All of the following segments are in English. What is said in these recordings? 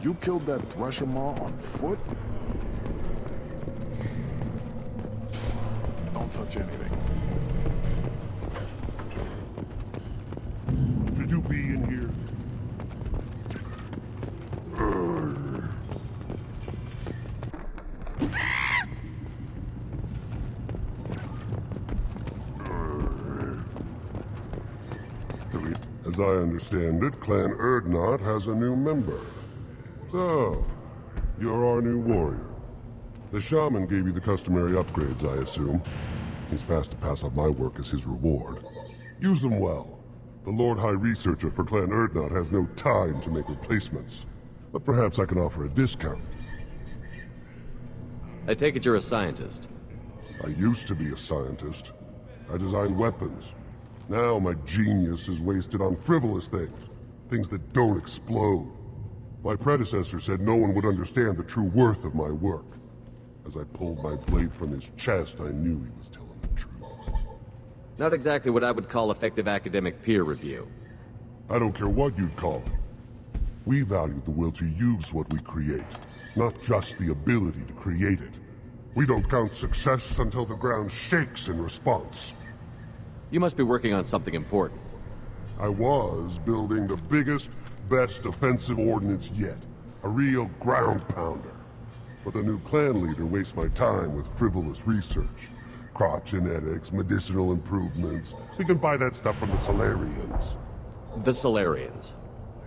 You killed that Thresher Maw on foot? Don't touch anything. Should you be in here? As I understand it, Clan Erdnot has a new member. So, you're our new warrior. The shaman gave you the customary upgrades, I assume. He's fast to pass on my work as his reward. Use them well. The Lord High Researcher for Clan Erdnot has no time to make replacements. But perhaps I can offer a discount. I take it you're a scientist. I used to be a scientist. I designed weapons. Now my genius is wasted on frivolous things. Things that don't explode. My predecessor said no one would understand the true worth of my work. As I pulled my blade from his chest, I knew he was telling the truth. Not exactly what I would call effective academic peer review. I don't care what you'd call it. We value the will to use what we create, not just the ability to create it. We don't count success until the ground shakes in response. You must be working on something important. I was building the biggest, best offensive ordnance yet. A real ground pounder. But the new clan leader wastes my time with frivolous research. Crop genetics, medicinal improvements. We can buy that stuff from the Solarians. The Solarians.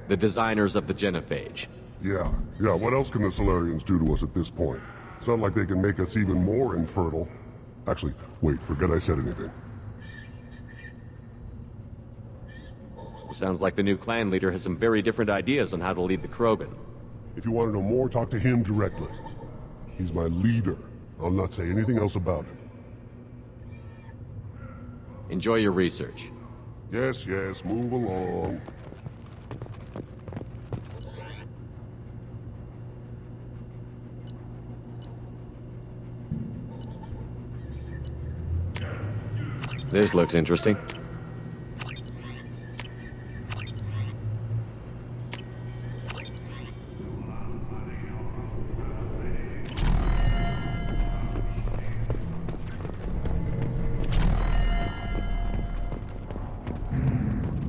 The designers of the genophage. Yeah, what else can the Solarians do to us at this point? It's not like they can make us even more infertile. Actually, wait, forget I said anything. Sounds like the new clan leader has some very different ideas on how to lead the Krogan. If you want to know more, talk to him directly. He's my leader. I'll not say anything else about him. Enjoy your research. Yes, move along. This looks interesting.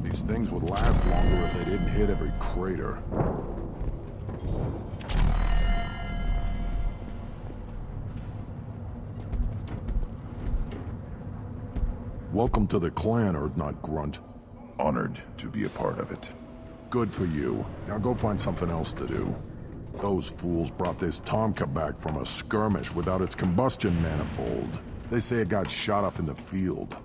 These things would last longer if they didn't hit every crater. Welcome to the clan, Erdnot Grunt. Honored to be a part of it. Good for you. Now go find something else to do. Those fools brought this Tomka back from a skirmish without its combustion manifold. They say it got shot off in the field.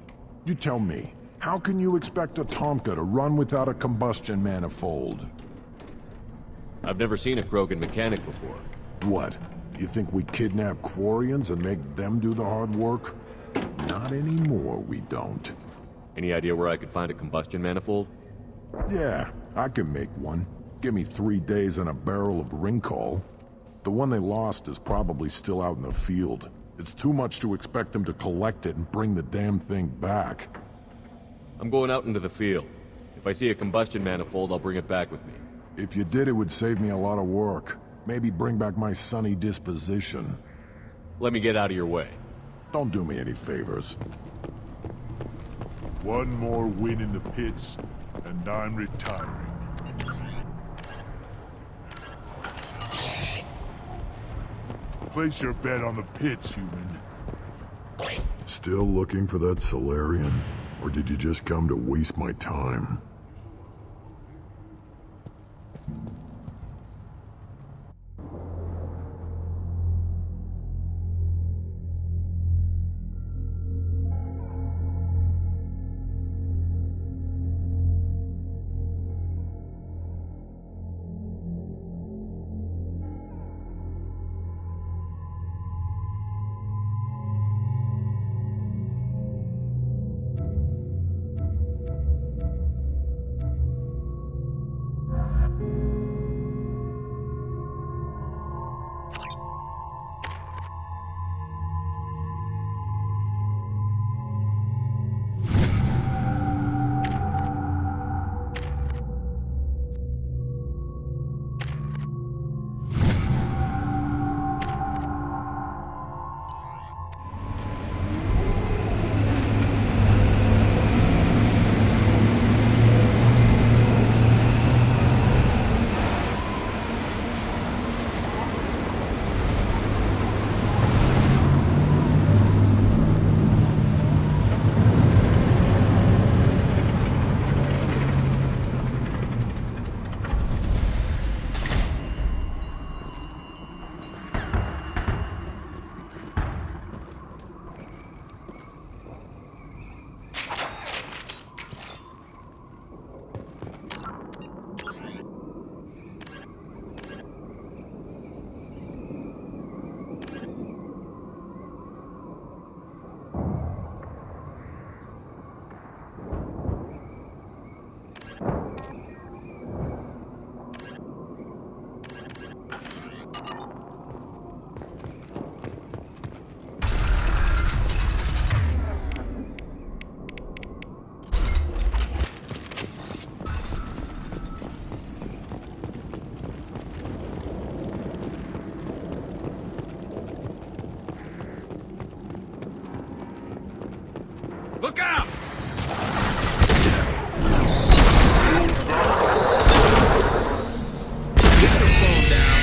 You tell me, how can you expect a Tomka to run without a combustion manifold? I've never seen a Krogan mechanic before. What? You think we kidnap Quarians and make them do the hard work? Not anymore, we don't. Any idea where I could find a combustion manifold? Yeah, I can make one. Give me 3 days and a barrel of Ringcall. The one they lost is probably still out in the field. It's too much to expect them to collect it and bring the damn thing back. I'm going out into the field. If I see a combustion manifold, I'll bring it back with me. If you did, it would save me a lot of work. Maybe bring back my sunny disposition. Let me get out of your way. Don't do me any favors. One more win in the pits, and I'm retiring. Place your bet on the pits, human. Still looking for that Solarian? Or did you just come to waste my time? Look out! Get your phone down.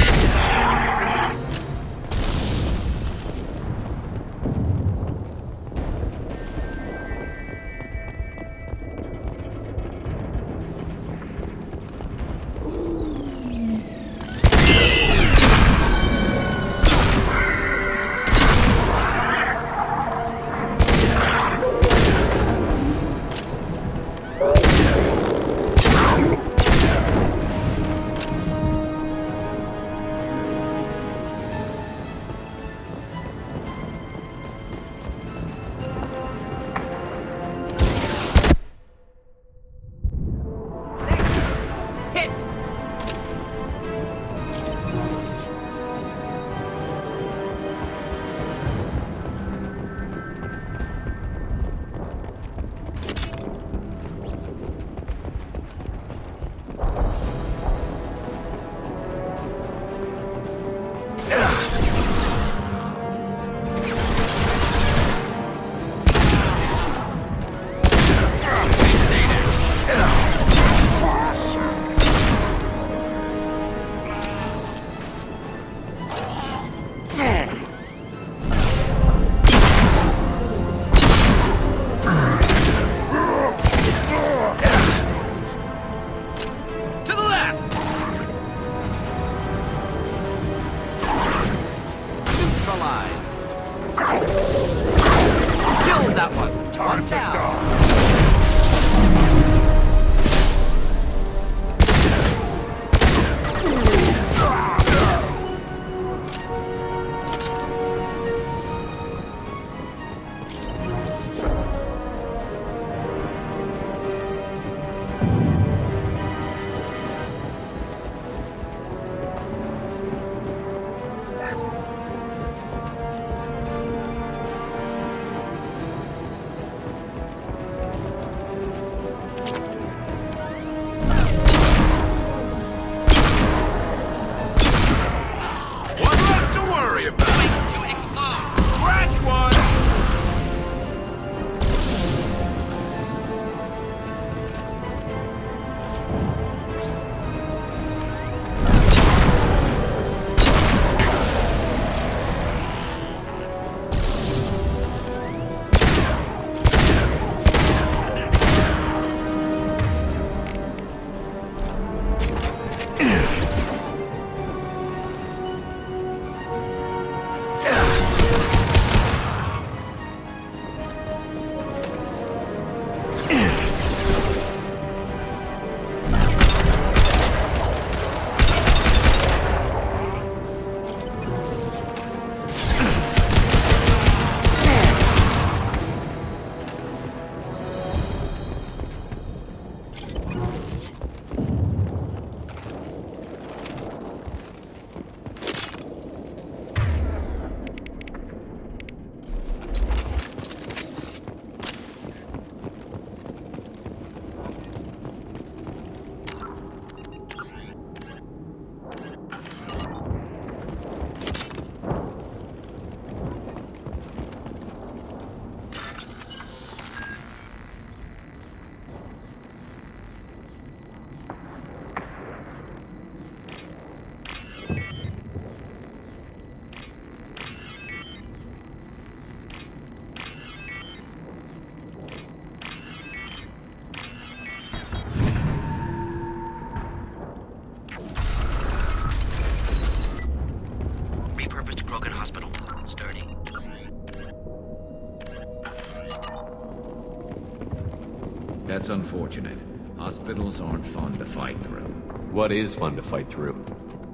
That's unfortunate. Hospitals aren't fun to fight through. What is fun to fight through?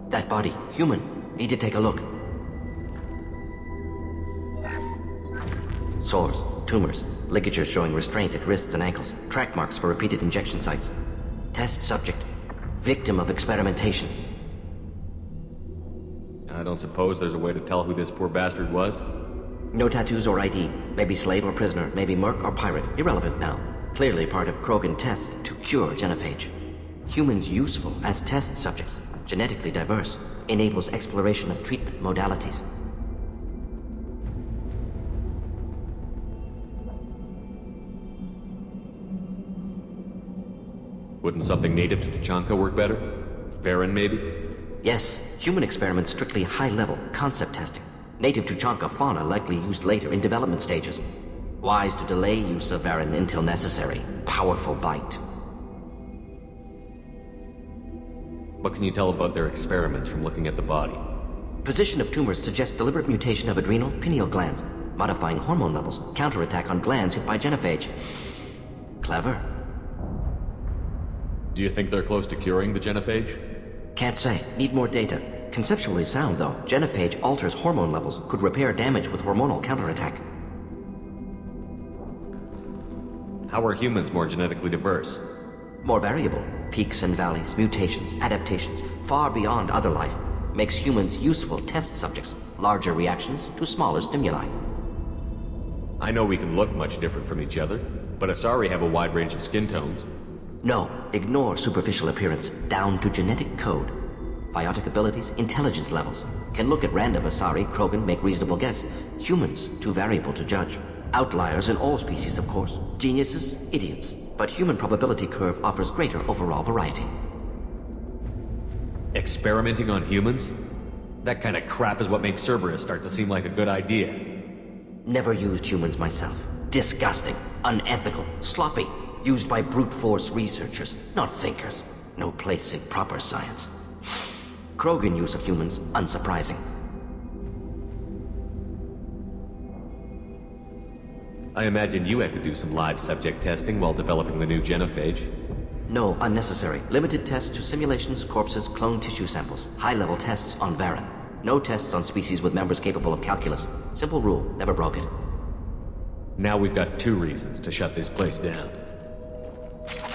That body. Human. Need to take a look. Sores, tumors, ligatures showing restraint at wrists and ankles, track marks for repeated injection sites. Test subject. Victim of experimentation. I don't suppose there's a way to tell who this poor bastard was? No tattoos or ID. Maybe slave or prisoner, maybe merc or pirate. Irrelevant now. Clearly part of Krogan tests to cure genophage. Humans useful as test subjects, genetically diverse, enables exploration of treatment modalities. Wouldn't something native to Tachanka work better? Varen, maybe? Yes, human experiments strictly high-level, concept testing. Native Tuchanka fauna likely used later in development stages. Wise to delay use of Varen until necessary. Powerful bite. What can you tell about their experiments from looking at the body? Position of tumors suggests deliberate mutation of adrenal, pineal glands, modifying hormone levels, counterattack on glands hit by genophage. Clever. Do you think they're close to curing the genophage? Can't say. Need more data. Conceptually sound, though. Genophage alters hormone levels, could repair damage with hormonal counterattack. How are humans more genetically diverse? More variable. Peaks and valleys, mutations, adaptations, far beyond other life. Makes humans useful test subjects. Larger reactions to smaller stimuli. I know we can look much different from each other, but Asari have a wide range of skin tones. No, ignore superficial appearance, down to genetic code. Biotic abilities, intelligence levels. Can look at random Asari, Krogan, make reasonable guess. Humans, too variable to judge. Outliers in all species, of course. Geniuses, idiots. But human probability curve offers greater overall variety. Experimenting on humans? That kind of crap is what makes Cerberus start to seem like a good idea. Never used humans myself. Disgusting, unethical, sloppy. Used by brute force researchers, not thinkers. No place in proper science. Krogan use of humans, unsurprising. I imagine you had to do some live subject testing while developing the new genophage. No, unnecessary. Limited tests to simulations, corpses, cloned tissue samples. High-level tests on Varen. No tests on species with members capable of calculus. Simple rule, never broke it. Now we've got 2 reasons to shut this place down.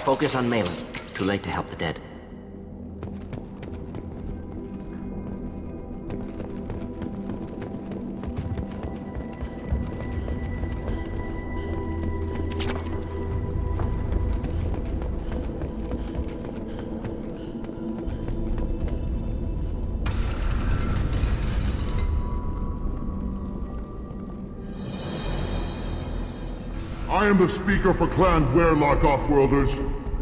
Focus on Malin. Too late to help the dead. I am the speaker for Clan Werlock, Offworlders.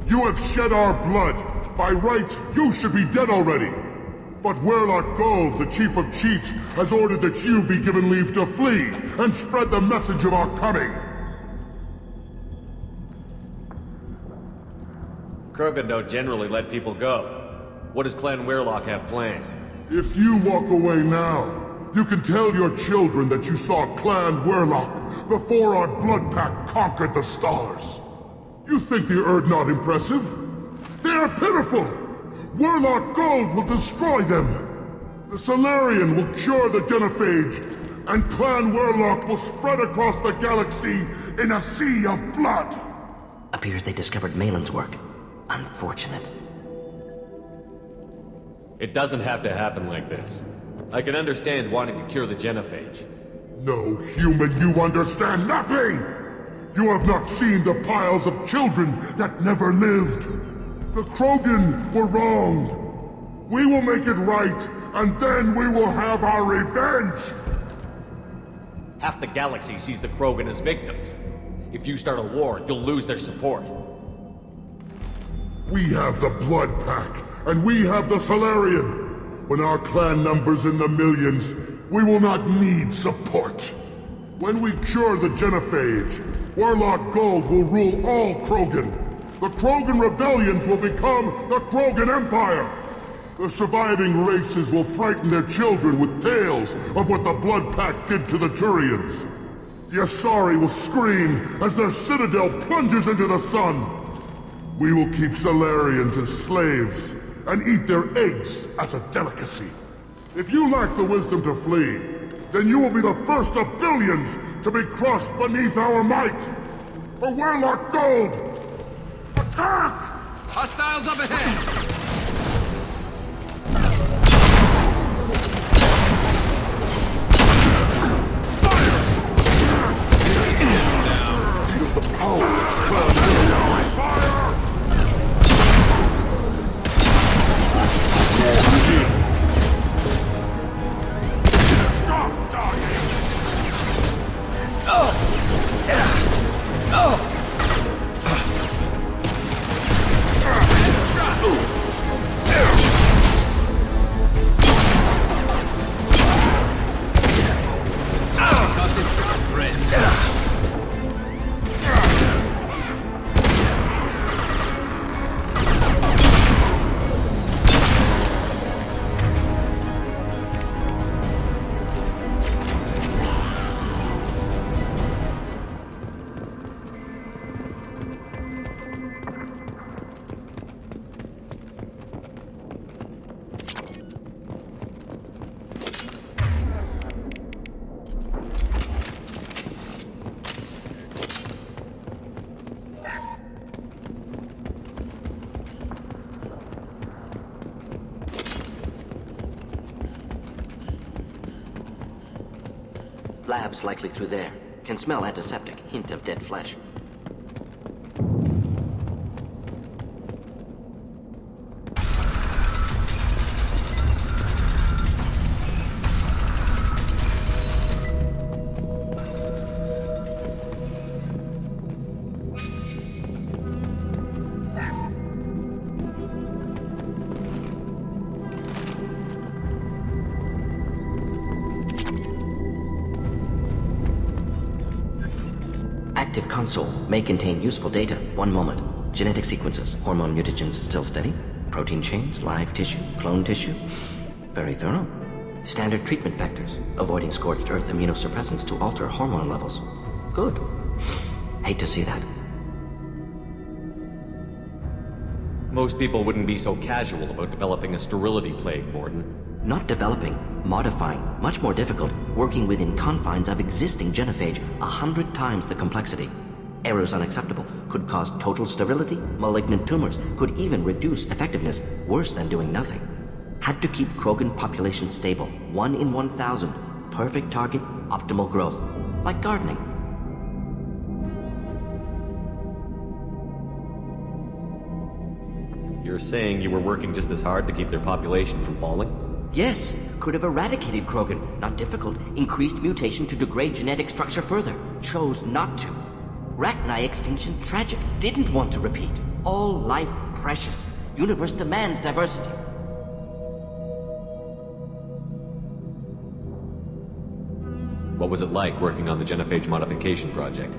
You have shed our blood. By rights, you should be dead already. But Werlock Gold, the Chief of Chiefs, has ordered that you be given leave to flee and spread the message of our coming. Krogan don't generally let people go. What does Clan Werlock have planned? If you walk away now, you can tell your children that you saw Clan Werlock before our blood pact conquered the stars. You think the Erd not impressive? They are pitiful! Werlock Gold will destroy them! The Solarian will cure the genophage, and Clan Werlock will spread across the galaxy in a sea of blood! Appears they discovered Malin's work. Unfortunate. It doesn't have to happen like this. I can understand wanting to cure the genophage. No human, you understand nothing! You have not seen the piles of children that never lived. The Krogan were wronged. We will make it right, and then we will have our revenge! Half the galaxy sees the Krogan as victims. If you start a war, you'll lose their support. We have the Blood Pack, and we have the Solarian. When our clan numbers in the millions, we will not need support. When we cure the genophage, Werlock Gold will rule all Krogan. The Krogan rebellions will become the Krogan Empire. The surviving races will frighten their children with tales of what the Blood Pact did to the Turians. The Asari will scream as their citadel plunges into the sun. We will keep Solarians as slaves and eat their eggs as a delicacy. If you lack the wisdom to flee, then you will be the first of billions to be crushed beneath our might. For Werlock Gold, attack! Hostiles up ahead! Lab's likely through there. Can smell antiseptic, hint of dead flesh. Active console may contain useful data. One moment. Genetic sequences, hormone mutagens still steady. Protein chains, live tissue, clone tissue. Very thorough. Standard treatment factors, avoiding scorched earth immunosuppressants to alter hormone levels. Good. Hate to see that. Most people wouldn't be so casual about developing a sterility plague, Borden. Not developing, modifying, much more difficult, working within confines of existing genophage, 100 times the complexity. Errors unacceptable, could cause total sterility, malignant tumors, could even reduce effectiveness, worse than doing nothing. Had to keep Krogan population stable, 1 in 1,000, perfect target, optimal growth, like gardening. You're saying you were working just as hard to keep their population from falling? Yes, could have eradicated Krogan. Not difficult. Increased mutation to degrade genetic structure further. Chose not to. Rachni extinction tragic. Didn't want to repeat. All life precious. Universe demands diversity. What was it like working on the genophage modification project?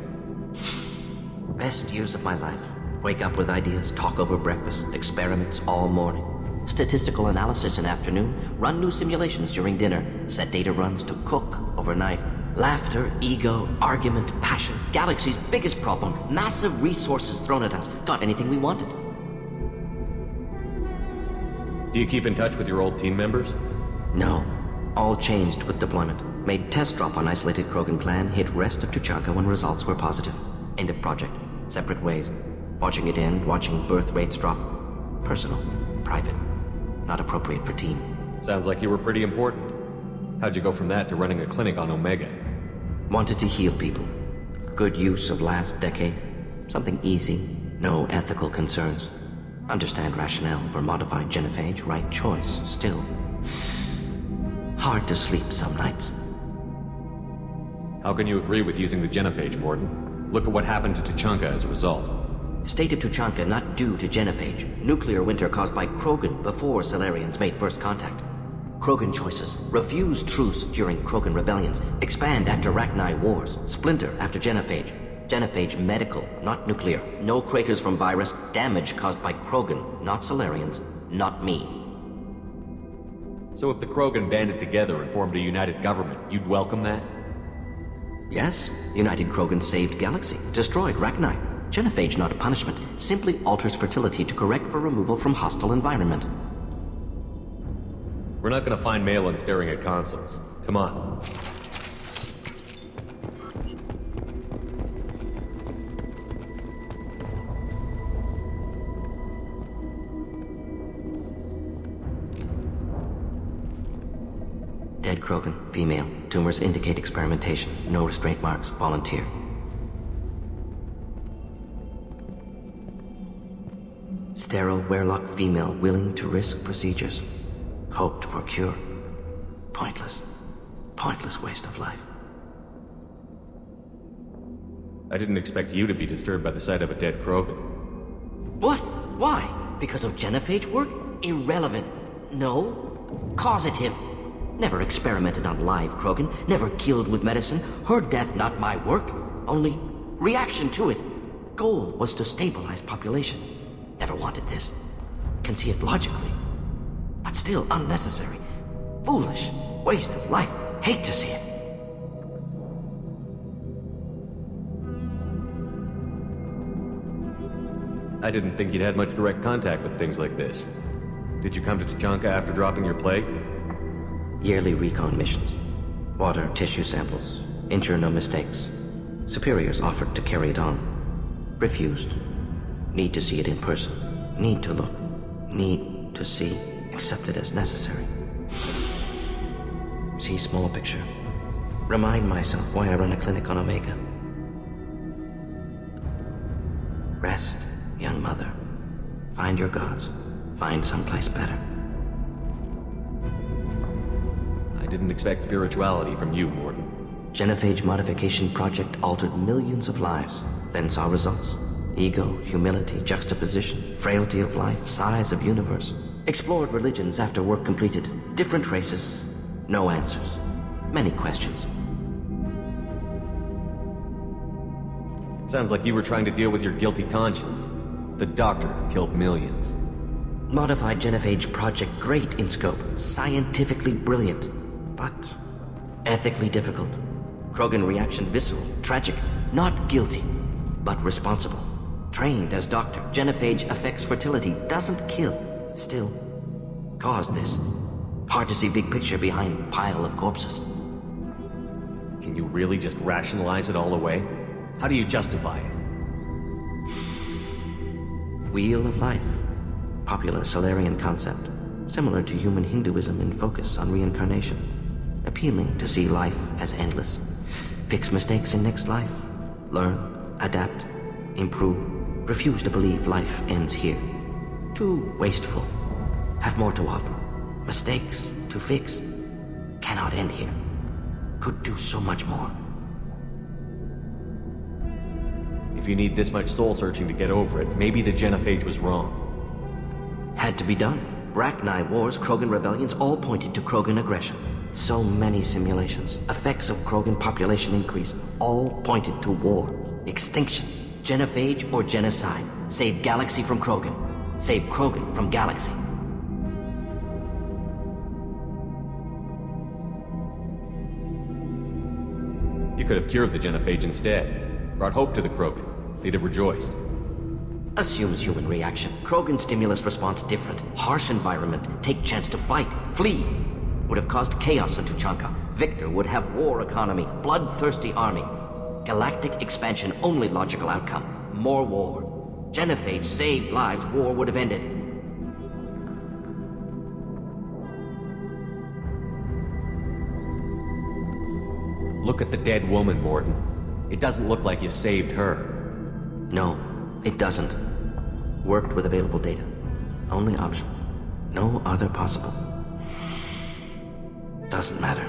Best years of my life. Wake up with ideas, talk over breakfast, experiments all morning. Statistical analysis in afternoon, run new simulations during dinner, set data runs to cook overnight. Laughter, ego, argument, passion, galaxy's biggest problem, massive resources thrown at us. Got anything we wanted. Do you keep in touch with your old team members? No. All changed with deployment. Made test drop on isolated Krogan clan, hit rest of Tuchanka when results were positive. End of project. Separate ways. Watching it end, watching birth rates drop. Personal. Private. Not appropriate for team. Sounds like you were pretty important. How'd you go from that to running a clinic on Omega? Wanted to heal people. Good use of last decade. Something easy. No ethical concerns. Understand rationale for modified genophage. Right choice. Still. Hard to sleep some nights. How can you agree with using the genophage, Borden? Look at what happened to Tuchanka as a result. State of Tuchanka not due to genophage. Nuclear winter caused by Krogan before Solarians made first contact. Krogan choices. Refuse truce during Krogan rebellions. Expand after Rachni wars. Splinter after genophage. Genophage medical, not nuclear. No craters from virus. Damage caused by Krogan, not Solarians, not me. So if the Krogan banded together and formed a united government, you'd welcome that? Yes. United Krogan saved Galaxy. Destroyed Rachni. Genophage not punishment. Simply alters fertility to correct for removal from hostile environment. We're not gonna find Malin staring at consoles. Come on. Dead Krogan, female. Tumors indicate experimentation. No restraint marks. Volunteer. Sterile, werelock female willing to risk procedures. Hoped for cure. Pointless. Pointless waste of life. I didn't expect you to be disturbed by the sight of a dead Krogan. What? Why? Because of genophage work? Irrelevant. No. Causative. Never experimented on live Krogan. Never killed with medicine. Her death not my work. Only reaction to it. Goal was to stabilize population. Never wanted this. Can see it logically. But still unnecessary. Foolish. Waste of life. Hate to see it. I didn't think you'd had much direct contact with things like this. Did you come to Tuchanka after dropping your plague? Yearly recon missions. Water, tissue samples. Ensure no mistakes. Superiors offered to carry it on. Refused. Need to see it in person. Need to look. Need to see. Accepted as necessary. See small picture. Remind myself why I run a clinic on Omega. Rest, young mother. Find your gods. Find someplace better. I didn't expect spirituality from you, Morden. Genophage modification project altered millions of lives, then saw results. Ego, humility, juxtaposition, frailty of life, size of universe. Explored religions after work completed. Different races. No answers. Many questions. Sounds like you were trying to deal with your guilty conscience. The doctor killed millions. Modified Genophage project great in scope. Scientifically brilliant. But ethically difficult. Krogan reaction visceral, tragic. Not guilty, but responsible. Trained as doctor, Genophage affects fertility, doesn't kill. Still, caused this. Hard to see big picture behind pile of corpses. Can you really just rationalize it all away? How do you justify it? Wheel of life. Popular Solarian concept. Similar to human Hinduism in focus on reincarnation. Appealing to see life as endless. Fix mistakes in next life. Learn, adapt, improve. Refuse to believe life ends here. Too wasteful. Have more to offer. Mistakes to fix. Cannot end here. Could do so much more. If you need this much soul-searching to get over it, maybe the Genophage was wrong. Had to be done. Rachni wars, Krogan rebellions, all pointed to Krogan aggression. So many simulations. Effects of Krogan population increase. All pointed to war. Extinction. Genophage or genocide. Save galaxy from Krogan. Save Krogan from galaxy. You could have cured the Genophage instead. Brought hope to the Krogan. They'd have rejoiced. Assumes human reaction. Krogan stimulus response different. Harsh environment. Take chance to fight. Flee. Would have caused chaos on Tuchanka. Victor would have war economy. Bloodthirsty army. Galactic expansion only logical outcome. More war. Genophage saved lives. War would have ended. Look at the dead woman, Morden. It doesn't look like you saved her. No, it doesn't. Worked with available data. Only option. No other possible. Doesn't matter.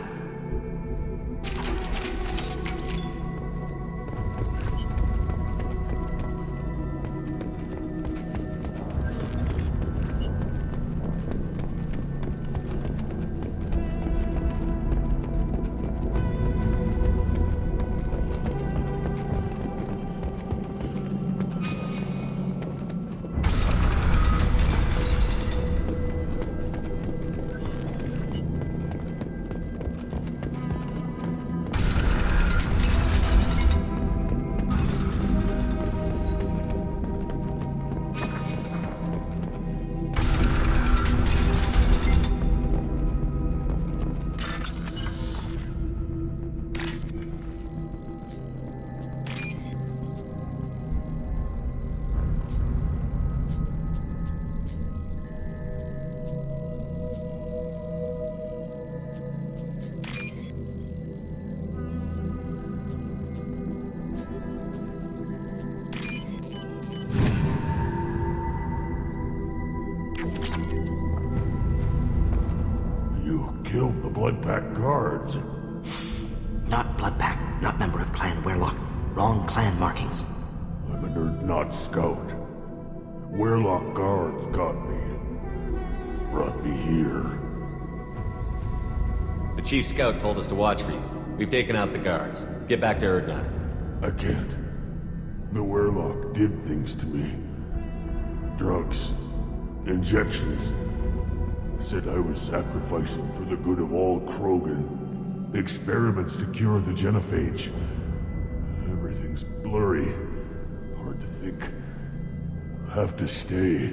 Killed the Blood Pack guards. Not Blood Pack, not member of Clan Werlock. Wrong clan markings. I'm a nerd, not scout. Werlock guards got me. Brought me here. The Chief Scout told us to watch for you. We've taken out the guards. Get back to Erdnot. I can't. The Werlock did things to me. Drugs. Injections. Said I was sacrificing for the good of all Krogan. Experiments to cure the Genophage. Everything's blurry. Hard to think. Have to stay.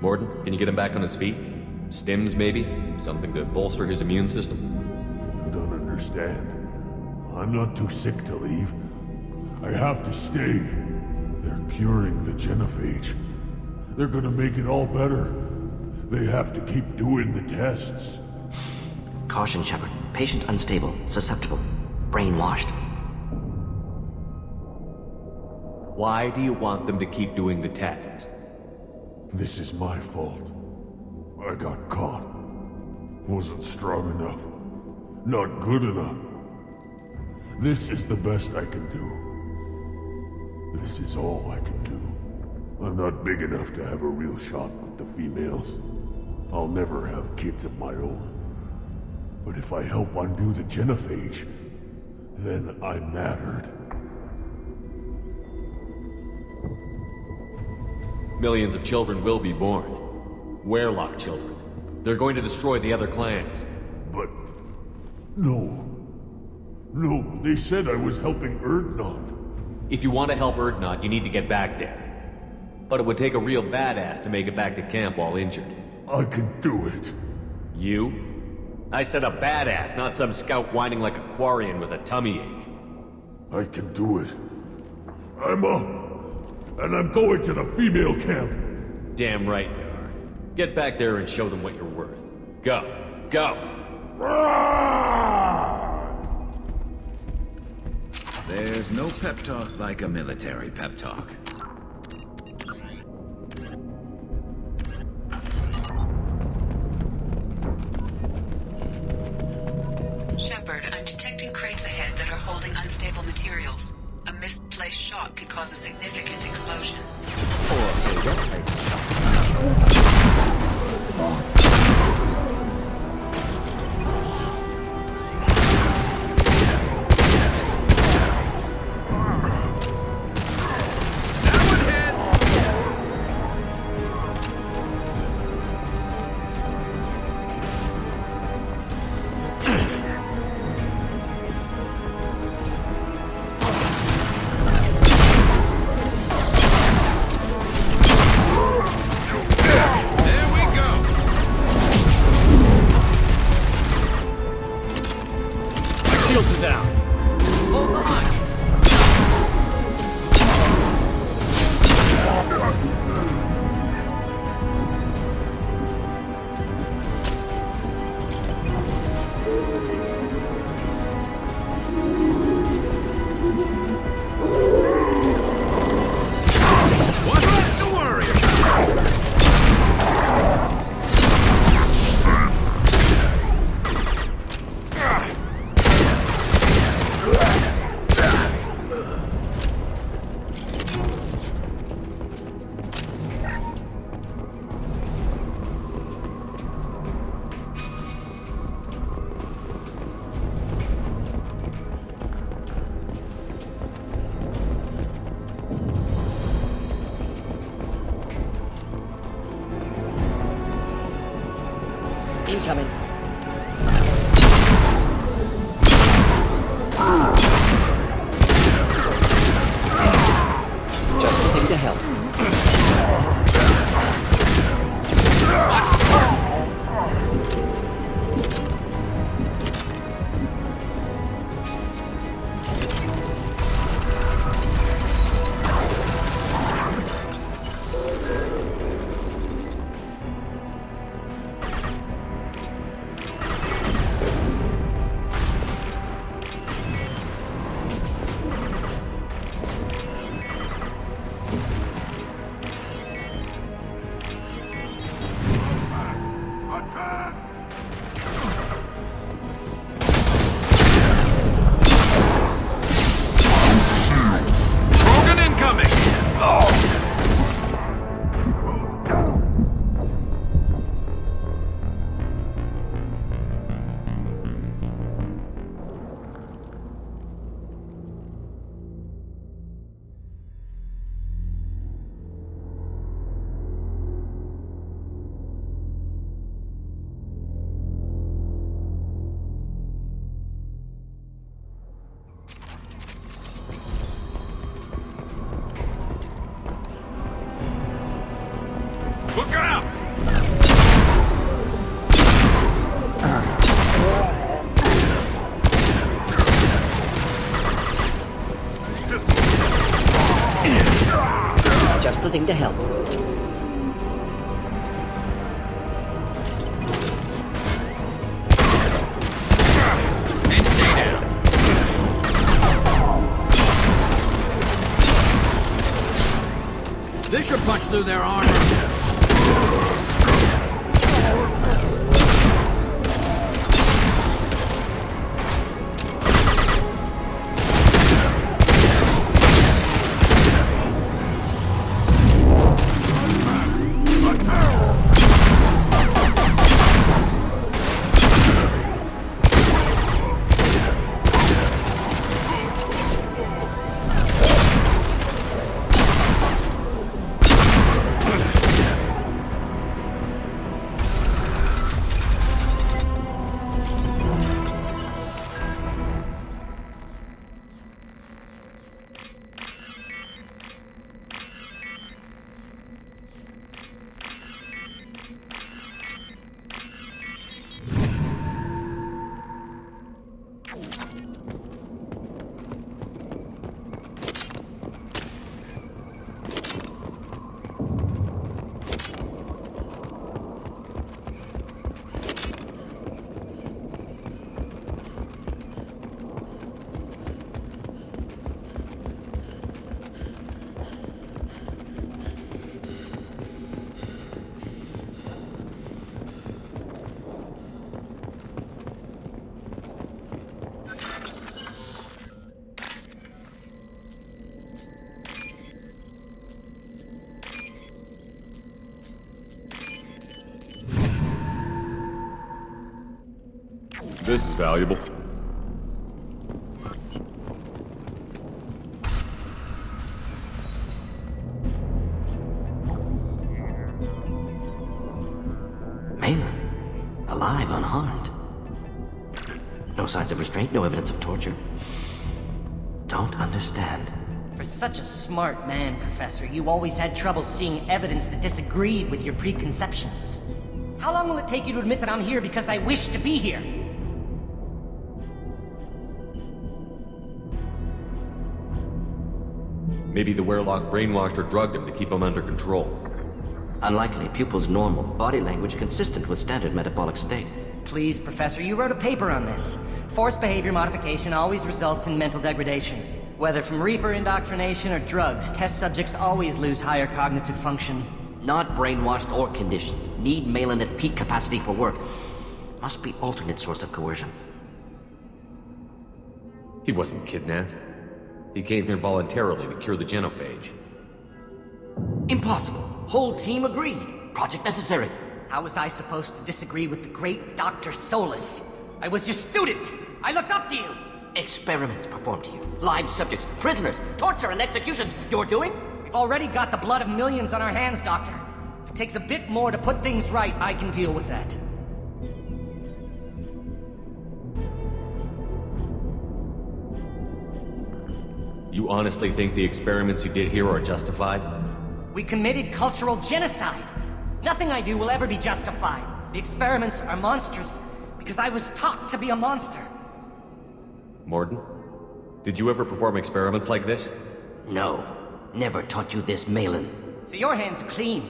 Morden, can you get him back on his feet? Stims, maybe? Something to bolster his immune system? You don't understand. I'm not too sick to leave. I have to stay. They're curing the Genophage. They're gonna make it all better. They have to keep doing the tests. Caution, Shepard. Patient unstable, susceptible. brainwashed. Why do you want them to keep doing the tests? This is my fault. I got caught. Wasn't strong enough. Not good enough. This is the best I can do. This is all I can do. I'm not big enough to have a real shot with the females. I'll never have kids of my own. But if I help undo the genophage, then I mattered. Millions of children will be born. Werelock children. They're going to destroy the other clans. But... no. No, they said I was helping Erdnot. If you want to help Erdnot, you need to get back there. But it would take a real badass to make it back to camp while injured. I can do it. You? I said a badass, not some scout whining like a Quarian with a tummy ache. I can do it. I'm up. And I'm going to the female camp. Damn right you are. Get back there and show them what you're worth. Go. Go! There's no pep talk like a military pep talk. Shepard, I'm detecting crates ahead that are holding unstable materials. A misplaced shot could cause a significant explosion. Incoming. Just the thing to help. Look out! Just the thing to help. And stay down. This should punch through their armor. This is valuable. Malin, alive, unharmed. No signs of restraint, no evidence of torture. Don't understand. For such a smart man, Professor, you always had trouble seeing evidence that disagreed with your preconceptions. How long will it take you to admit that I'm here because I wish to be here? Maybe the Werelock brainwashed or drugged him to keep him under control. Unlikely. Pupil's normal. Body language consistent with standard metabolic state. Please, Professor, you wrote a paper on this. Forced behavior modification always results in mental degradation. Whether from Reaper indoctrination or drugs, test subjects always lose higher cognitive function. Not brainwashed or conditioned. Need Malin at peak capacity for work. Must be alternate source of coercion. He wasn't kidnapped. He came here voluntarily to cure the genophage. Impossible. Whole team agreed. Project necessary. How was I supposed to disagree with the great Dr. Solus? I was your student! I looked up to you! Experiments performed here. Live subjects, prisoners, torture and executions. You're doing? We've already got the blood of millions on our hands, Doctor. If it takes a bit more to put things right, I can deal with that. You honestly think the experiments you did here are justified? We committed cultural genocide. Nothing I do will ever be justified. The experiments are monstrous because I was taught to be a monster. Morden, did you ever perform experiments like this? No. Never taught you this, Malin. So your hands are clean.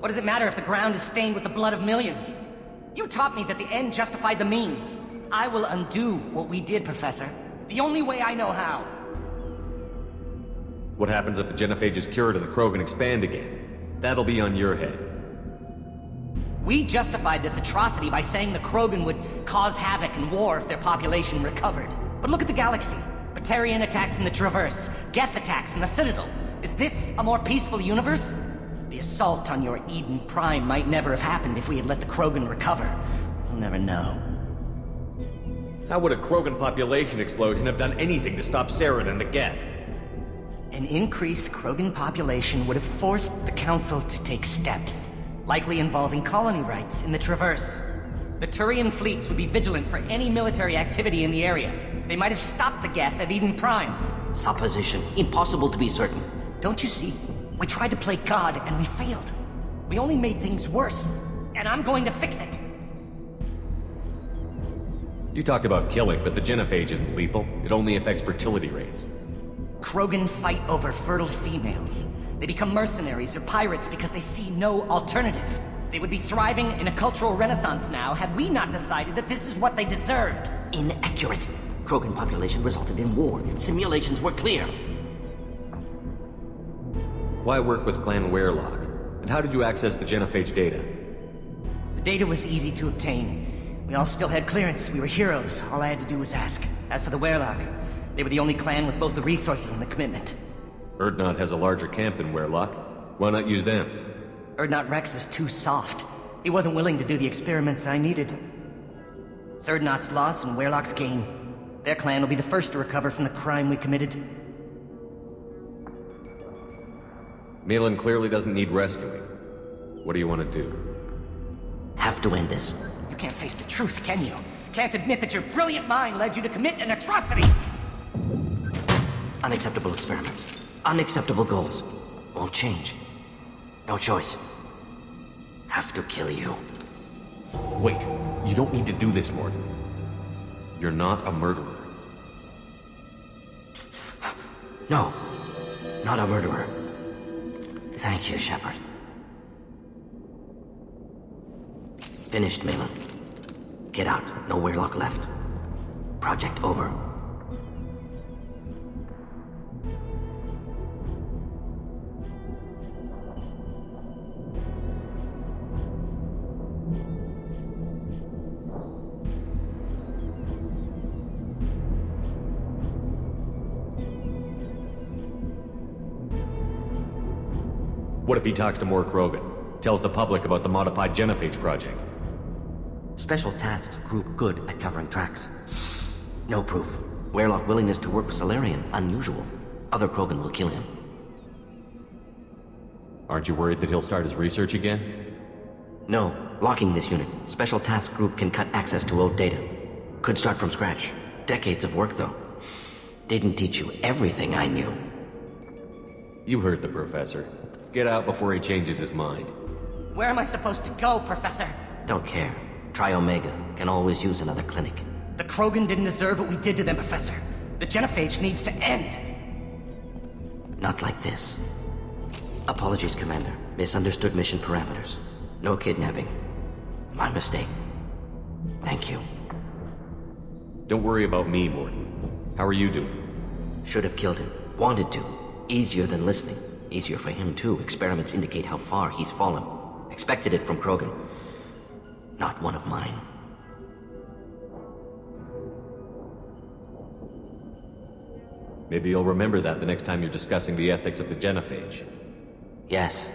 What does it matter if the ground is stained with the blood of millions? You taught me that the end justified the means. I will undo what we did, Professor. The only way I know how. What happens if the genophage is cured and the Krogan expand again? That'll be on your head. We justified this atrocity by saying the Krogan would cause havoc and war if their population recovered. But look at the galaxy. Batarian attacks in the Traverse, Geth attacks in the Citadel. Is this a more peaceful universe? The assault on your Eden Prime might never have happened if we had let the Krogan recover. We'll never know. How would a Krogan population explosion have done anything to stop Saren and the Geth? An increased Krogan population would have forced the Council to take steps, likely involving colony rights in the Traverse. The Turian fleets would be vigilant for any military activity in the area. They might have stopped the Geth at Eden Prime. Supposition. Impossible to be certain. Don't you see? We tried to play God and we failed. We only made things worse. And I'm going to fix it. You talked about killing, but the genophage isn't lethal. It only affects fertility rates. Krogan fight over fertile females. They become mercenaries or pirates because they see no alternative. They would be thriving in a cultural renaissance now had we not decided that this is what they deserved. Inaccurate. Krogan population resulted in war. Simulations were clear. Why work with Clan Werelock? And how did you access the genophage data? The data was easy to obtain. We all still had clearance. We were heroes. All I had to do was ask. As for the Werelock, they were the only clan with both the resources and the commitment. Erdnot has a larger camp than Werelock. Why not use them? Erdnot Rex is too soft. He wasn't willing to do the experiments I needed. It's Erdnot's loss and Werelock's gain. Their clan will be the first to recover from the crime we committed. Malin clearly doesn't need rescuing. What do you want to do? Have to end this. You can't face the truth, can you? Can't admit that your brilliant mind led you to commit an atrocity! Unacceptable experiments. Unacceptable goals. Won't change. No choice. Have to kill you. Wait, you don't need to do this, Morton. You're not a murderer. No, not a murderer. Thank you, Shepard. Finished, Malin. Get out. No Werelock left. Project over. What if he talks to more Krogan? Tells the public about the modified genophage project? Special tasks group good at covering tracks. No proof. Werelock willingness to work with Salarian, unusual. Other Krogan will kill him. Aren't you worried that he'll start his research again? No. Locking this unit. Special task group can cut access to old data. Could start from scratch. Decades of work, though. Didn't teach you everything I knew. You heard the professor. Get out before he changes his mind. Where am I supposed to go, Professor? Don't care. Try Omega. Can always use another clinic. The Krogan didn't deserve what we did to them, Professor. The genophage needs to end. Not like this. Apologies, Commander. Misunderstood mission parameters. No kidnapping. My mistake. Thank you. Don't worry about me, Morton. How are you doing? Should have killed him. Wanted to. Easier than listening. Easier for him, too. Experiments indicate how far he's fallen. Expected it from Krogan. Not one of mine. Maybe you'll remember that the next time you're discussing the ethics of the genophage. Yes.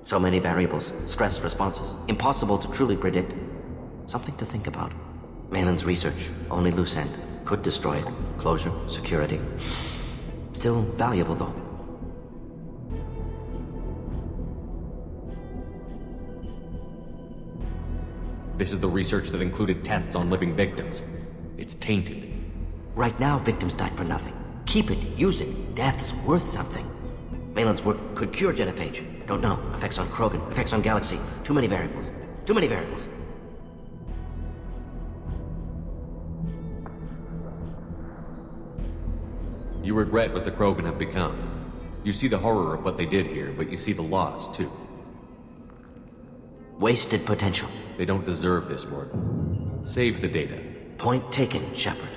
So many variables, stress responses, impossible to truly predict. Something to think about. Malin's research, only loose end. Could destroy it. Closure, security. Still valuable, though. This is the research that included tests on living victims. It's tainted. Right now, victims died for nothing. Keep it, use it. Death's worth something. Malin's work could cure genophage. Don't know. Effects on Krogan, effects on Galaxy. Too many variables. Too many variables. You regret what the Krogan have become. You see the horror of what they did here, but you see the loss, too. Wasted potential. They don't deserve this, Morton. Save the data. Point taken, Shepard.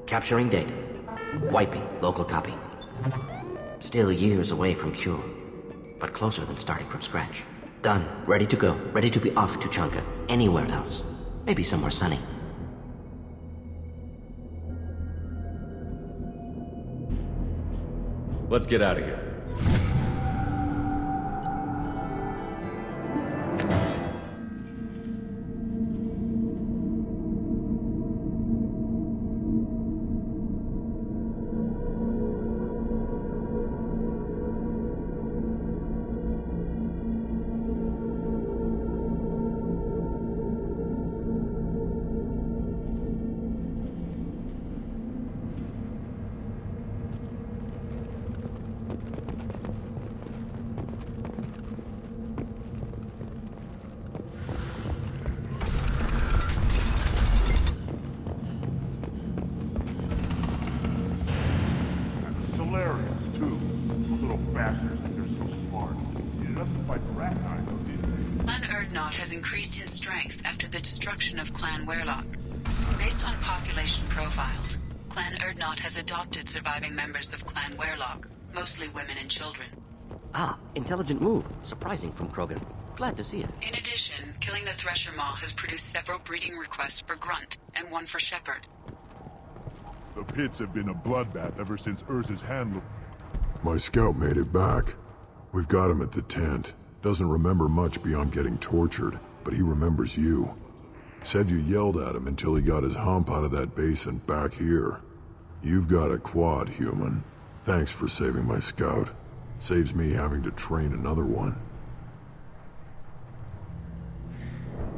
Capturing data. Wiping local copy. Still years away from cure, but closer than starting from scratch. Done. Ready to go. Ready to be off to Chunka. Anywhere else. Maybe somewhere sunny. Let's get out of here. Increased in strength after the destruction of Clan Werelock. Based on population profiles, Clan Erdnot has adopted surviving members of Clan Werelock, mostly women and children. Ah, intelligent move. Surprising from Krogan. Glad to see it. In addition, killing the Thresher Maw has produced several breeding requests for Grunt, and one for Shepard. The pits have been a bloodbath ever since Urza's handler. My scout made it back. We've got him at the tent. Doesn't remember much beyond getting tortured, but he remembers you. Said you yelled at him until he got his hump out of that basin back here. You've got a quad, human. Thanks for saving my scout. Saves me having to train another one.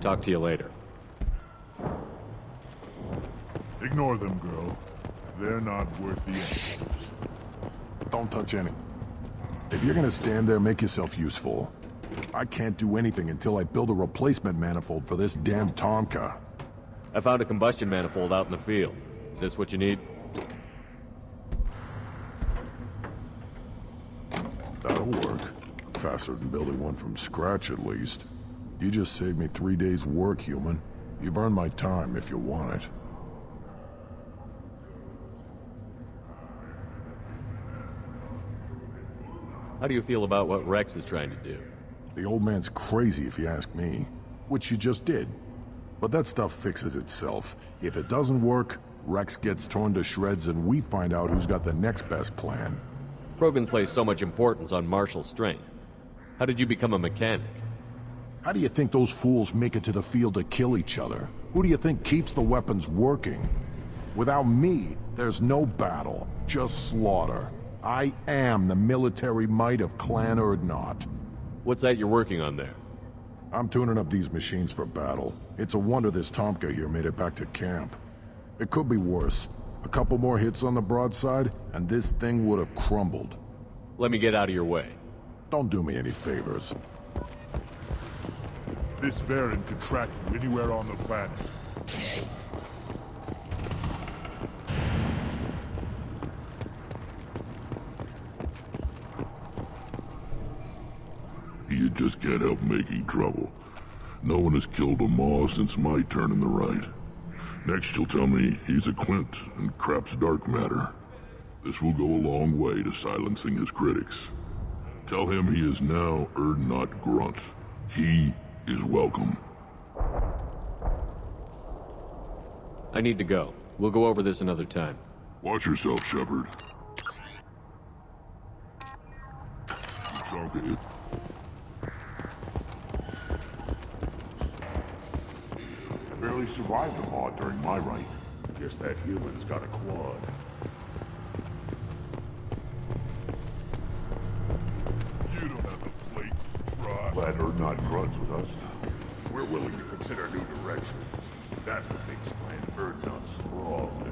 Talk to you later. Ignore them, girl. They're not worth the effort. Don't touch any. If you're gonna stand there, make yourself useful. I can't do anything until I build a replacement manifold for this damn Tomka. I found a combustion manifold out in the field. Is this what you need? That'll work. Faster than building one from scratch, at least. You just saved me 3 days' work, human. You've earned my time if you want it. How do you feel about what Rex is trying to do? The old man's crazy if you ask me. Which you just did. But that stuff fixes itself. If it doesn't work, Rex gets torn to shreds and we find out who's got the next best plan. Krogans place so much importance on martial strength. How did you become a mechanic? How do you think those fools make it to the field to kill each other? Who do you think keeps the weapons working? Without me, there's no battle, just slaughter. I am the military might of Clan Urdnot. What's that you're working on there? I'm tuning up these machines for battle. It's a wonder this Tomka here made it back to camp. It could be worse. A couple more hits on the broadside, and this thing would have crumbled. Let me get out of your way. Don't do me any favors. This Baron can track you anywhere on the planet. You just can't help making trouble. No one has killed a Maw since my turn in the right. Next you'll tell me he's a Quint and crap's dark matter. This will go a long way to silencing his critics. Tell him he is now Urdnot Grunt. He is welcome. I need to go. We'll go over this another time. Watch yourself, Shepard. Okay. Barely survived the Maw during my reign. Guess that human's got a quad. You don't have the plates to try. Glad Urdnot grunts with us. We're willing to consider new directions. That's what makes Clan Urdnot strong.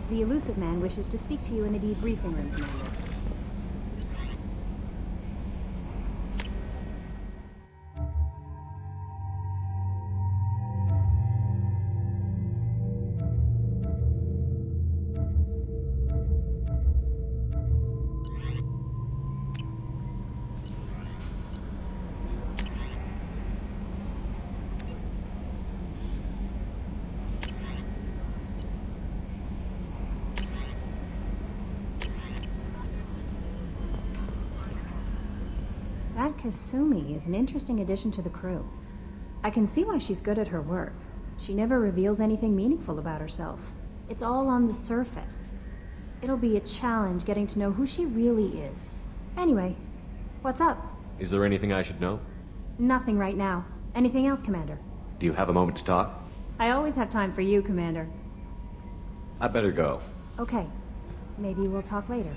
The elusive man wishes to speak to you in the debriefing room, Commander. That Kasumi is an interesting addition to the crew. I can see why she's good at her work. She never reveals anything meaningful about herself. It's all on the surface. It'll be a challenge getting to know who she really is. Anyway, what's up? Is there anything I should know? Nothing right now. Anything else, Commander? Do you have a moment to talk? I always have time for you, Commander. I better go. Okay. Maybe we'll talk later.